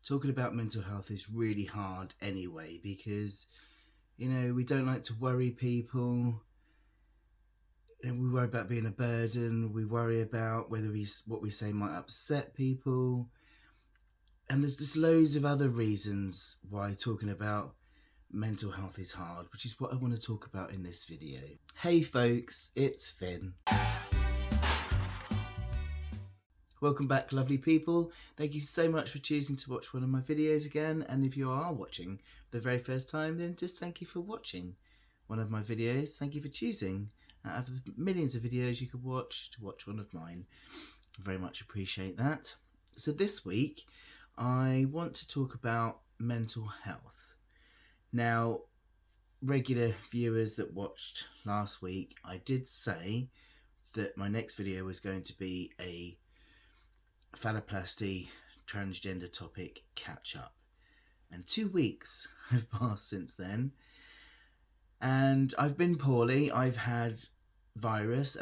talking about mental health is really hard anyway, because we don't like to worry people. We worry about being a burden. We worry about whether what we say might upset people, and there's just loads of other reasons why talking about mental health is hard, which is what I want to talk about in this video. Hey folks, it's Finn. Welcome back, lovely people. Thank you so much for choosing to watch one of my videos again, and if you are watching for the very first time, then just thank you for watching one of my videos. Thank you for choosing out of the millions of videos you could watch to watch one of mine. I very much appreciate that. So this week I want to talk about mental health. Now, regular viewers that watched last week, I did say that my next video was going to be a phalloplasty transgender topic catch up, and 2 weeks have passed since then, and I've been poorly. I've had a virus,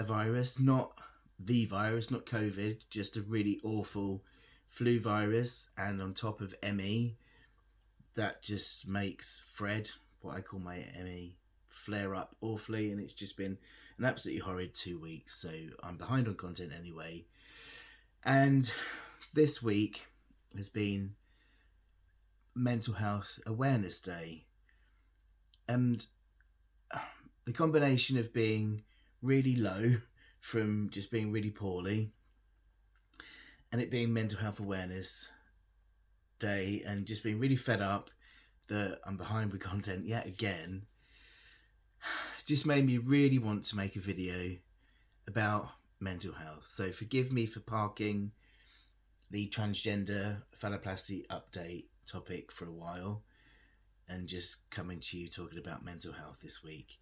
not the virus, not COVID, just a really awful flu virus, and on top of ME, that just makes Fred, what I call my ME, flare up awfully, and it's just been an absolutely horrid 2 weeks, so I'm behind on content anyway. And this week has been Mental Health Awareness Day, and the combination of being really low from just being really poorly, and it being Mental Health Awareness Day, and just being really fed up that I'm behind with content yet again, just made me really want to make a video about mental health. So forgive me for parking the transgender phalloplasty update topic for a while and just coming to you talking about mental health this week,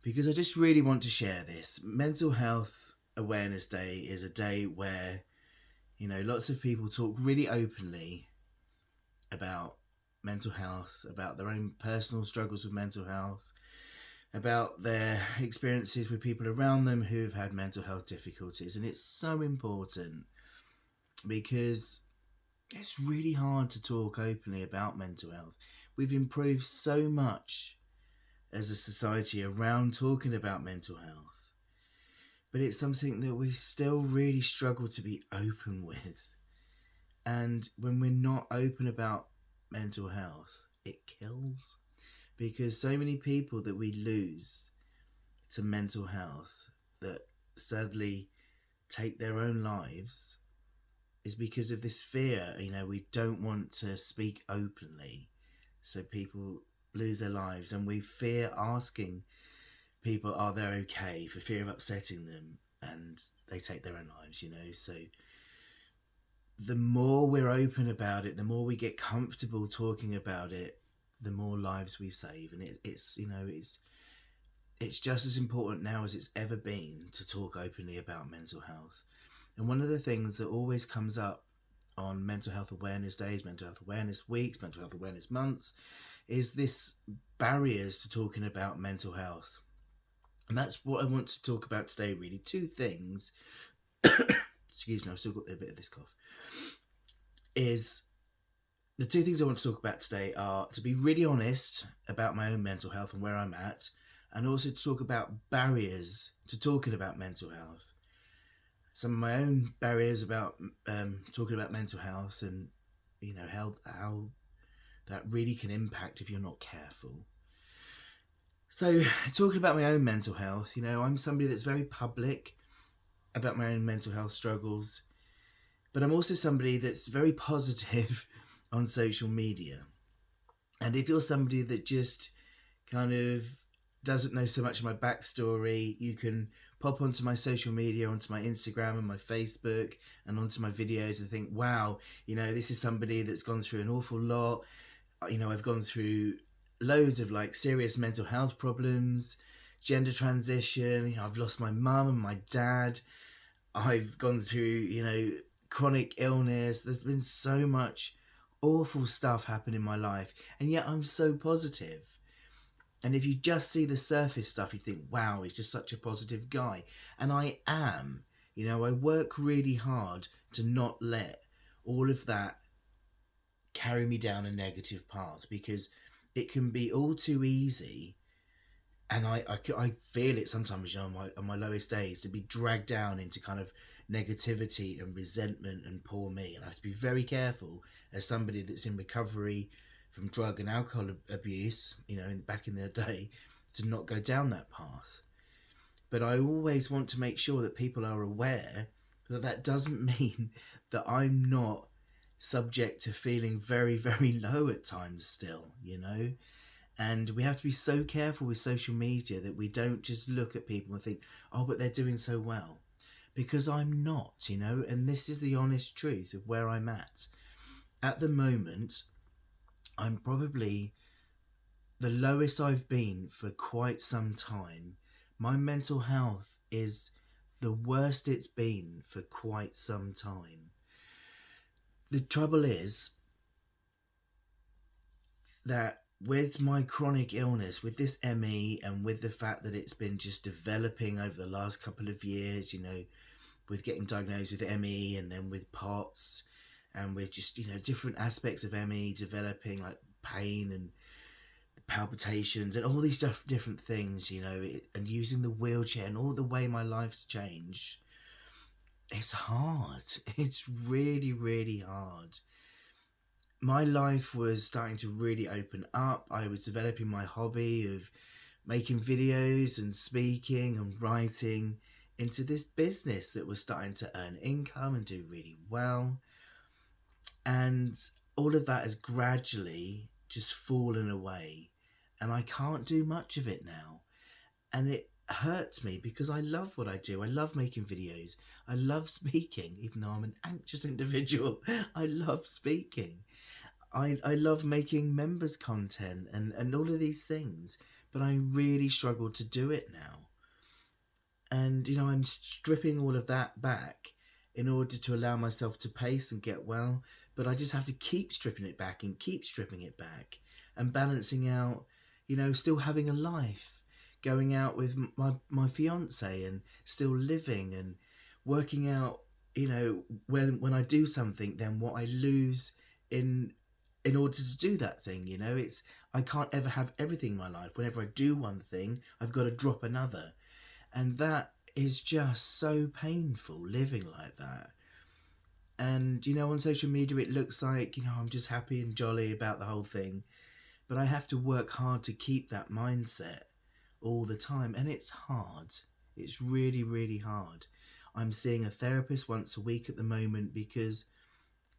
because I just really want to share this. Mental Health Awareness Day is a day where lots of people talk really openly about mental health, about their own personal struggles with mental health, about their experiences with people around them who've had mental health difficulties. And it's so important because it's really hard to talk openly about mental health. We've improved so much as a society around talking about mental health, but it's something that we still really struggle to be open with. And when we're not open about mental health, it kills. Because so many people that we lose to mental health that sadly take their own lives is because of this fear. We don't want to speak openly, so people lose their lives, and we fear asking people are they okay, for fear of upsetting them, and they take their own lives. So the more we're open about it, the more we get comfortable talking about it, the more lives we save. And it's just as important now as it's ever been to talk openly about mental health. And one of the things that always comes up on mental health awareness days, mental health awareness weeks, mental health awareness months, is this barriers to talking about mental health. And that's what I want to talk about today, really. Two things excuse me, I've still got a bit of this cough. The two things I want to talk about today are to be really honest about my own mental health and where I'm at, and also to talk about barriers to talking about mental health. Some of my own barriers about talking about mental health, and how that really can impact if you're not careful. So, talking about my own mental health, I'm somebody that's very public about my own mental health struggles, but I'm also somebody that's very positive on social media. And if you're somebody that just kind of doesn't know so much of my backstory, you can pop onto my social media, onto my Instagram and my Facebook, and onto my videos and think, wow, this is somebody that's gone through an awful lot. I've gone through loads of serious mental health problems, gender transition, I've lost my mum and my dad, I've gone through, chronic illness. There's been so much awful stuff happen in my life, and yet I'm so positive. And if you just see the surface stuff, you think, wow, he's just such a positive guy. And I am. I work really hard to not let all of that carry me down a negative path, because it can be all too easy. And I feel it sometimes, on my lowest days, to be dragged down into kind of negativity and resentment and poor me. And I have to be very careful, as somebody that's in recovery from drug and alcohol abuse, back in the day, to not go down that path. But I always want to make sure that people are aware that that doesn't mean that I'm not subject to feeling very, very low at times still. And we have to be so careful with social media that we don't just look at people and think, oh, but they're doing so well. Because I'm not. And this is the honest truth of where I'm at. At the moment, I'm probably the lowest I've been for quite some time. My mental health is the worst it's been for quite some time. The trouble is that with my chronic illness, with this ME, and with the fact that it's been just developing over the last couple of years, with getting diagnosed with ME and then with POTS, and with just, different aspects of ME developing, like pain and palpitations and all these different things, and using the wheelchair and all the way my life's changed. It's hard. It's really, really hard. My life was starting to really open up. I was developing my hobby of making videos and speaking and writing into this business that was starting to earn income and do really well. And all of that has gradually just fallen away. And I can't do much of it now. And it hurts me, because I love what I do. I love making videos. I love speaking, even though I'm an anxious individual. I love speaking. I love making members content and all of these things, but I really struggle to do it now. And, I'm stripping all of that back in order to allow myself to pace and get well, but I just have to keep stripping it back and keep stripping it back and balancing out, still having a life, going out with my fiance and still living and working out, when I do something, then what I lose in order to do that thing. I can't ever have everything in my life. Whenever I do one thing, I've got to drop another. And that is just so painful, living like that. And, on social media, it looks like, I'm just happy and jolly about the whole thing. But I have to work hard to keep that mindset all the time. And it's hard. It's really, really hard. I'm seeing a therapist once a week at the moment, because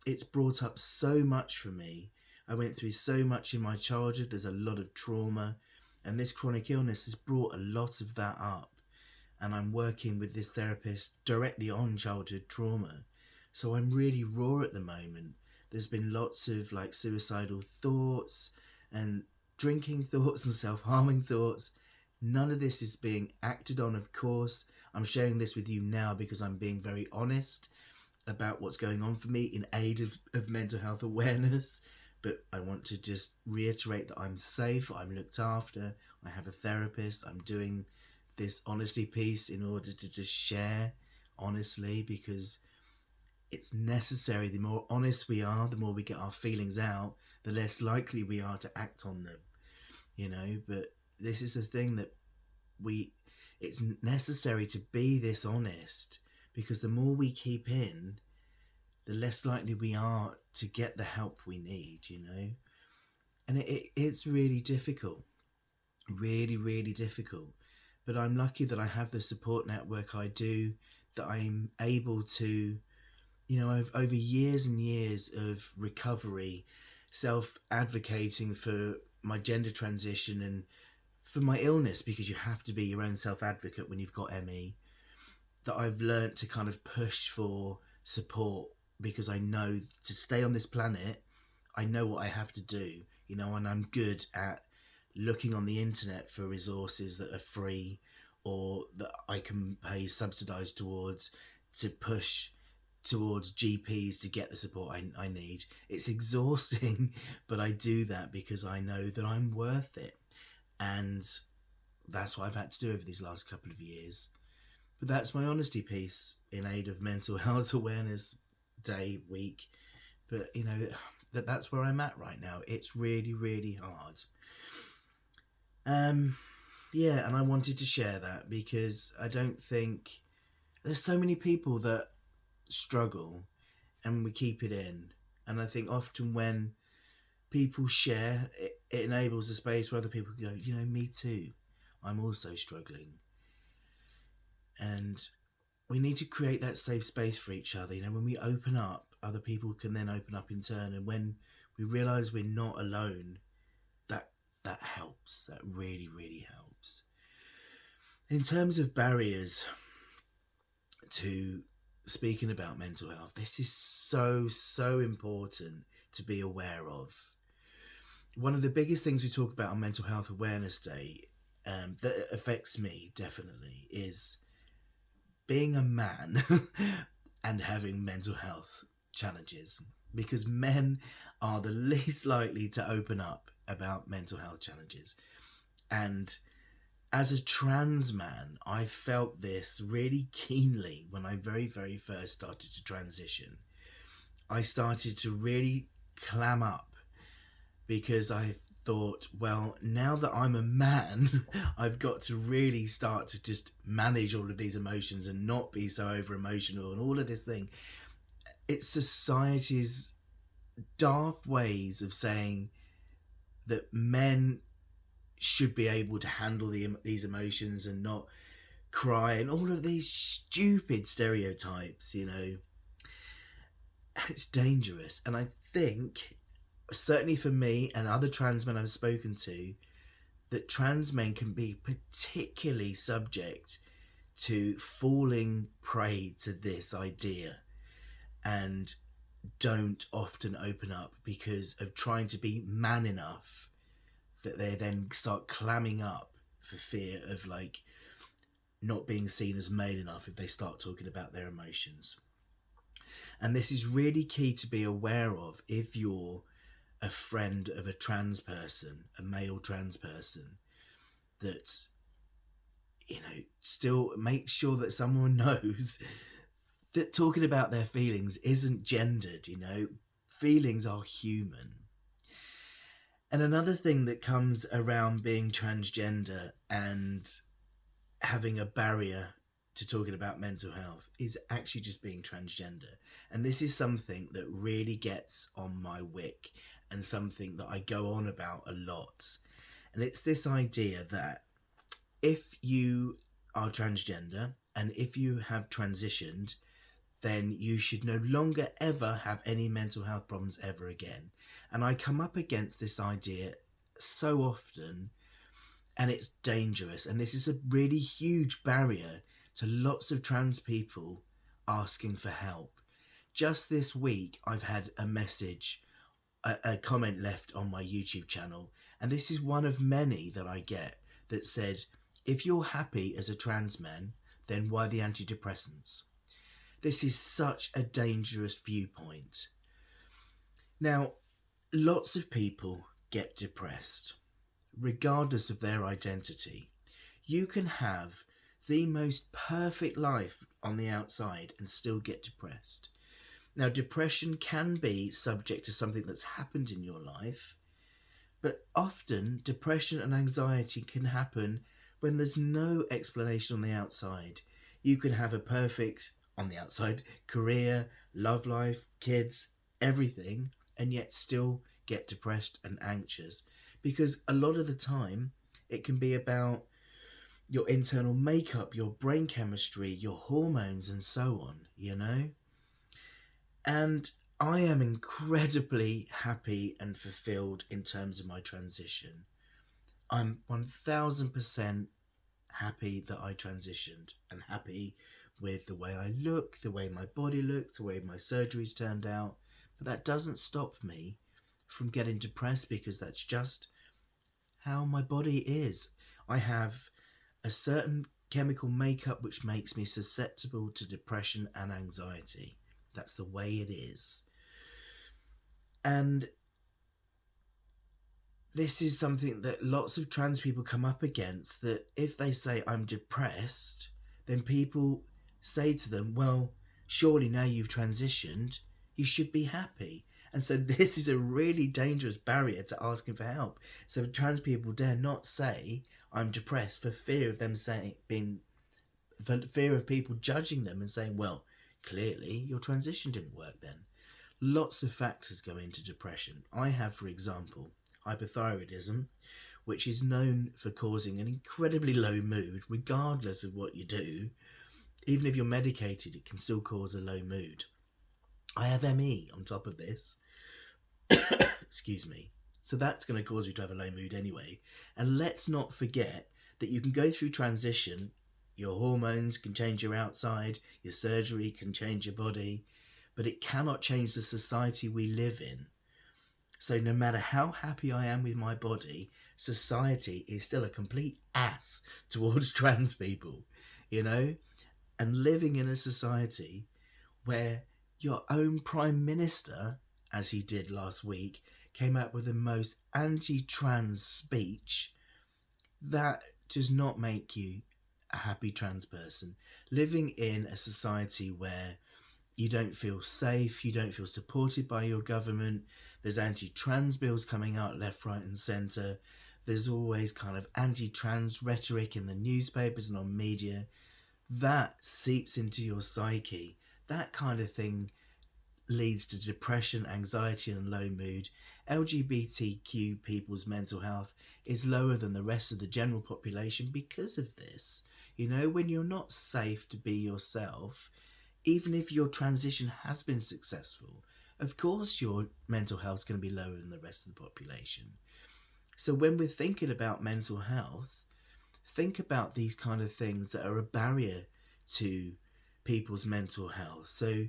it's brought up so much for me. I went through so much in my childhood. There's a lot of trauma. And this chronic illness has brought a lot of that up. And I'm working with this therapist directly on childhood trauma. So I'm really raw at the moment. There's been lots of suicidal thoughts and drinking thoughts and self-harming thoughts. None of this is being acted on, of course. I'm sharing this with you now because I'm being very honest about what's going on for me in aid of mental health awareness. But I want to just reiterate that I'm safe, I'm looked after, I have a therapist, I'm doing this honesty piece in order to just share honestly, because it's necessary. The more honest we are, the more we get our feelings out, the less likely we are to act on them, but this is the thing that it's necessary to be this honest, because the more we keep in, the less likely we are to get the help we need, and it's really difficult, really, really difficult. But I'm lucky that I have the support network I do, that I'm able to, over years and years of recovery, self-advocating for my gender transition and for my illness, because you have to be your own self-advocate when you've got ME, that I've learnt to kind of push for support, because I know to stay on this planet, I know what I have to do, and I'm good at looking on the internet for resources that are free or that I can pay subsidised towards, to push towards GPs to get the support I need. It's exhausting, but I do that because I know that I'm worth it. And that's what I've had to do over these last couple of years. But that's my honesty piece in aid of Mental Health Awareness Day week. But, that's where I'm at right now. It's really, really hard. Um, yeah, and I wanted to share that because I don't think there's so many people that struggle and we keep it in. And I think often when people share, it enables a space where other people can go, me too. I'm also struggling. And we need to create that safe space for each other. When we open up, other people can then open up in turn. And when we realize we're not alone, that that helps. That really, really helps. In terms of barriers to speaking about mental health, this is so, so important to be aware of. One of the biggest things we talk about on Mental Health Awareness Day, that affects me definitely, is being a man and having mental health challenges, because men are the least likely to open up about mental health challenges. And as a trans man, I felt this really keenly when I very, very first started to transition. I started to really clam up because I thought, well, now that I'm a man, I've got to really start to just manage all of these emotions and not be so over emotional and all of this thing. It's society's daft ways of saying that men should be able to handle these emotions and not cry, and all of these stupid stereotypes. It's dangerous. And I think, certainly for me and other trans men I've spoken to, that trans men can be particularly subject to falling prey to this idea and don't often open up because of trying to be man enough, that they then start clamming up for fear of not being seen as male enough if they start talking about their emotions. And this is really key to be aware of if you're a friend of a trans person, a male trans person, that, still make sure that someone knows that talking about their feelings isn't gendered. Feelings are human. And another thing that comes around being transgender and having a barrier to talking about mental health is actually just being transgender. And this is something that really gets on my wick and something that I go on about a lot. And it's this idea that if you are transgender and if you have transitioned, then you should no longer ever have any mental health problems ever again. And I come up against this idea so often, and it's dangerous. And this is a really huge barrier to lots of trans people asking for help. Just this week, I've had a message, a comment left on my YouTube channel, and this is one of many that I get that said, if you're happy as a trans man, then why the antidepressants? This is such a dangerous viewpoint. Now, lots of people get depressed, regardless of their identity. You can have the most perfect life on the outside and still get depressed. Now, depression can be subject to something that's happened in your life, but often depression and anxiety can happen when there's no explanation on the outside. You can have a perfect, on the outside, career, love life, kids, everything, and yet still get depressed and anxious, because a lot of the time it can be about your internal makeup, your brain chemistry, your hormones, and so on. And I am incredibly happy and fulfilled in terms of my transition. I'm 1000% happy that I transitioned and happy with the way I look, the way my body looks, the way my surgeries turned out. But that doesn't stop me from getting depressed, because that's just how my body is. I have a certain chemical makeup which makes me susceptible to depression and anxiety. That's the way it is. And this is something that lots of trans people come up against, that if they say I'm depressed, then people say to them, well, surely now you've transitioned, you should be happy. And so this is a really dangerous barrier to asking for help. So trans people dare not say, I'm depressed, for fear of them for fear of people judging them and saying, well, clearly your transition didn't work then. Lots of factors go into depression. I have, for example, hypothyroidism, which is known for causing an incredibly low mood, regardless of what you do. Even if you're medicated, it can still cause a low mood. I have ME on top of this. Excuse me. So that's going to cause you to have a low mood anyway. And let's not forget that you can go through transition. Your hormones can change your outside, your surgery can change your body, but it cannot change the society we live in. So no matter how happy I am with my body, society is still a complete ass towards trans people, you know? And living in a society where your own Prime Minister, as he did last week, came out with the most anti-trans speech, that does not make you a happy trans person. Living in a society where you don't feel safe, you don't feel supported by your government, there's anti-trans bills coming out left, right and centre, there's always kind of anti-trans rhetoric in the newspapers and on media, that seeps into your psyche. That kind of thing leads to depression, anxiety and low mood. LGBTQ people's mental health is lower than the rest of the general population because of this. You know, when you're not safe to be yourself, even if your transition has been successful, of course your mental health is going to be lower than the rest of the population. So when we're thinking about mental health, think about these kind of things that are a barrier to people's mental health. So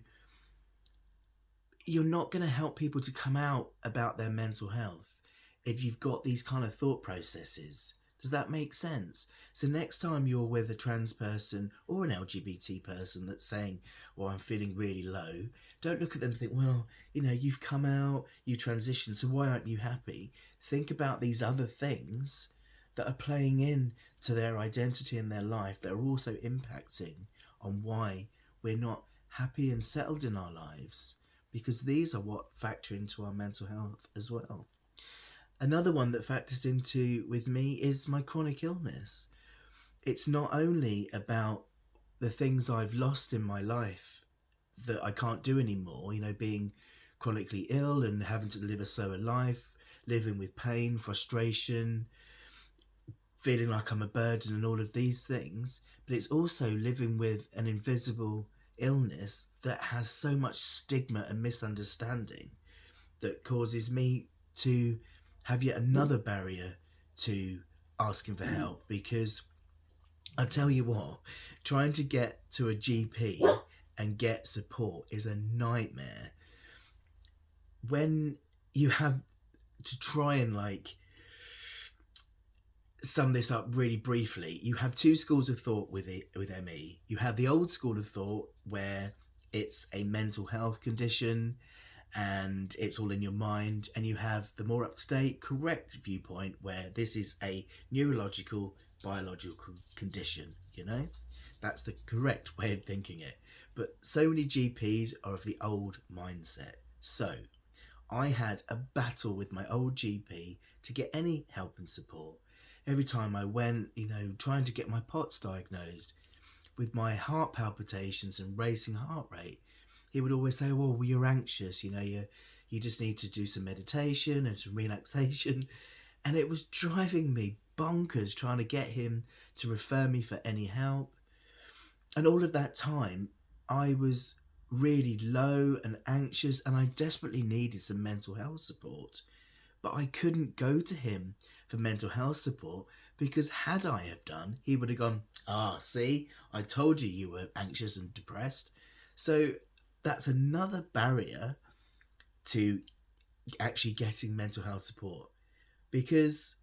you're not going to help people to come out about their mental health if you've got these kind of thought processes. Does that make sense? So next time you're with a trans person or an LGBT person that's saying, well, I'm feeling really low, don't look at them and think, well, you know, you've come out, you transitioned, so why aren't you happy? Think about these other things that are playing in to their identity and their life that are also impacting on why we're not happy and settled in our lives, because these are what factor into our mental health as well. Another one that factors into with me is my chronic illness. It's not only about the things I've lost in my life that I can't do anymore, you know, being chronically ill and having to live a slower life, living with pain, frustration, feeling like I'm a burden and all of these things, but it's also living with an invisible illness that has so much stigma and misunderstanding that causes me to have yet another barrier to asking for help. Because I tell you what, trying to get to a GP and get support is a nightmare. When you have to try and sum this up really briefly, you have two schools of thought with ME. You have the old school of thought where it's a mental health condition and it's all in your mind, and you have the more up-to-date, correct viewpoint where this is a neurological, biological condition, you know? That's the correct way of thinking it. But so many GPs are of the old mindset. So I had a battle with my old GP to get any help and support. Every time I went, you know, trying to get my POTS diagnosed, with my heart palpitations and racing heart rate, he would always say, well, you're anxious, you know, you just need to do some meditation and some relaxation. And it was driving me bonkers trying to get him to refer me for any help. And all of that time, I was really low and anxious, and I desperately needed some mental health support. But I couldn't go to him for mental health support because had I have done, he would have gone, see, I told you you were anxious and depressed. So that's another barrier to actually getting mental health support, because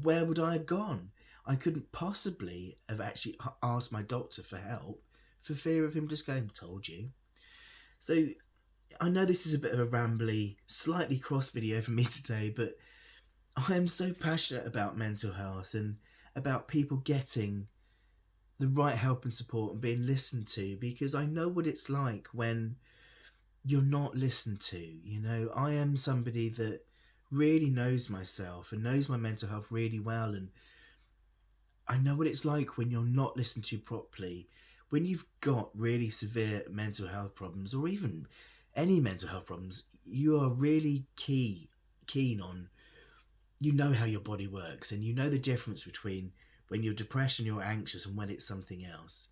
where would I have gone? I couldn't possibly have actually asked my doctor for help for fear of him just going, told you. So I know this is a bit of a rambly, slightly cross video for me today, but I am so passionate about mental health and about people getting the right help and support and being listened to, because I know what it's like when you're not listened to. You know, I am somebody that really knows myself and knows my mental health really well, and I know what it's like when you're not listened to properly. When you've got really severe mental health problems, or even any mental health problems, you are really keen on, you know how your body works, and you know the difference between when you're depressed and you're anxious and when it's something else.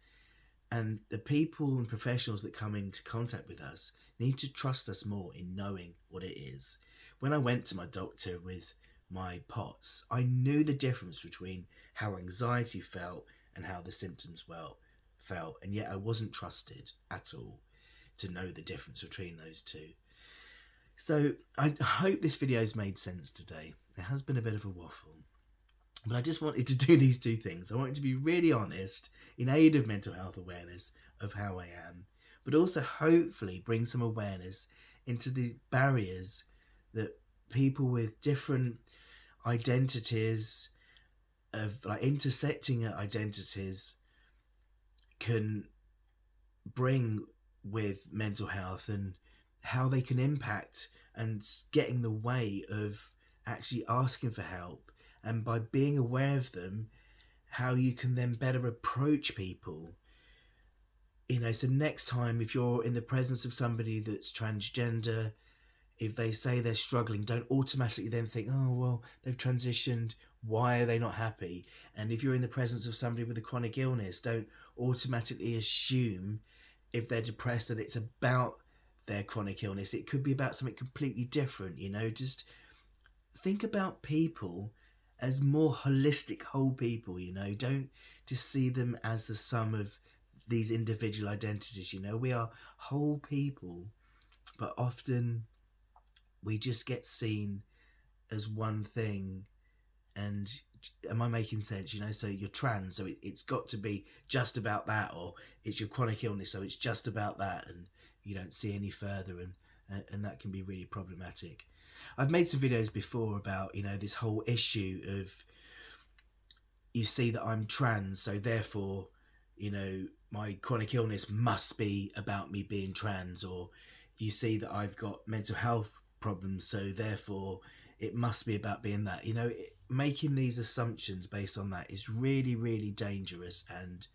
And the people and professionals that come into contact with us need to trust us more in knowing what it is. When I went to my doctor with my POTS, I knew the difference between how anxiety felt and how the symptoms felt, and yet I wasn't trusted at all to know the difference between those two. So I hope this video's made sense today. It has been a bit of a waffle, but I just wanted to do these two things. I wanted to be really honest in aid of mental health awareness of how I am, but also hopefully bring some awareness into the barriers that people with different identities, of like intersecting identities, can bring with mental health, and how they can impact and get in the way of actually asking for help, and by being aware of them, how you can then better approach people. You know, so next time if you're in the presence of somebody that's transgender, if they say they're struggling, don't automatically then think, oh, well, they've transitioned, why are they not happy? And if you're in the presence of somebody with a chronic illness, don't automatically assume if they're depressed that it's about their chronic illness. It could be about something completely different. You know, just think about people as more holistic whole people. You know, don't just see them as the sum of these individual identities. You know, we are whole people, but often we just get seen as one thing. And am I making sense? You know, so you're trans, so it's got to be just about that, or it's your chronic illness, so it's just about that, and you don't see any further, and that can be really problematic. I've made some videos before about, you know, this whole issue of, you see that I'm trans, so therefore, you know, my chronic illness must be about me being trans, or you see that I've got mental health problems, so therefore it must be about being that. You know, making these assumptions based on that is really, really dangerous, and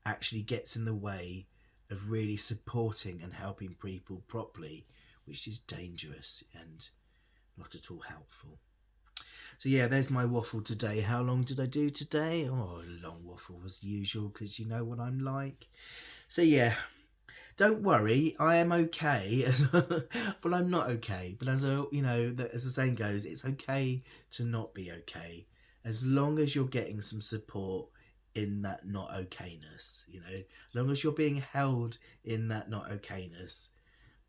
actually gets in the way of really supporting and helping people properly, which is dangerous and not at all helpful. So yeah, there's my waffle today. How long did I do today? Oh, a long waffle as usual, because you know what I'm like. So yeah, don't worry, I am okay. But I'm not okay. But as you know, as the saying goes, it's okay to not be okay, as long as you're getting some support in that not okayness. You know, as long as you're being held in that not okayness,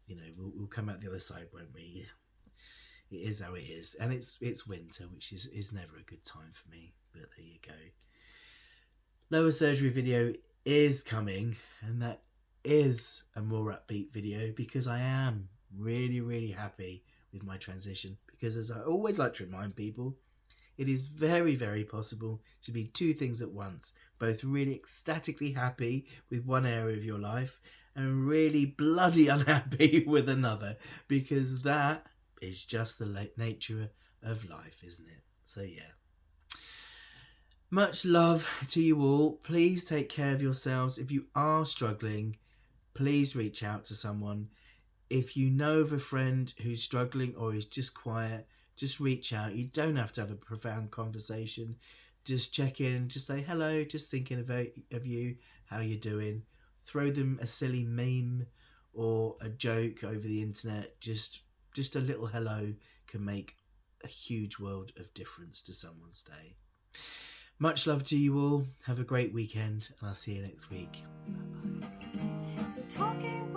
you know, we'll come out the other side, won't we? It is how it is, and it's winter, which is never a good time for me. But there you go. Lower surgery video is coming, and that is a more upbeat video, because I am really, really happy with my transition. Because as I always like to remind people, it is very, very possible to be two things at once, both really ecstatically happy with one area of your life and really bloody unhappy with another, because that is just the nature of life, isn't it? So yeah. Much love to you all. Please take care of yourselves. If you are struggling, please reach out to someone. If you know of a friend who's struggling or is just quiet, just reach out. You don't have to have a profound conversation. Just check in, just say hello, just thinking of you, how you're doing. Throw them a silly meme or a joke over the internet. Just a little hello can make a huge world of difference to someone's day. Much love to you all. Have a great weekend, and I'll see you next week. Bye-bye. So talking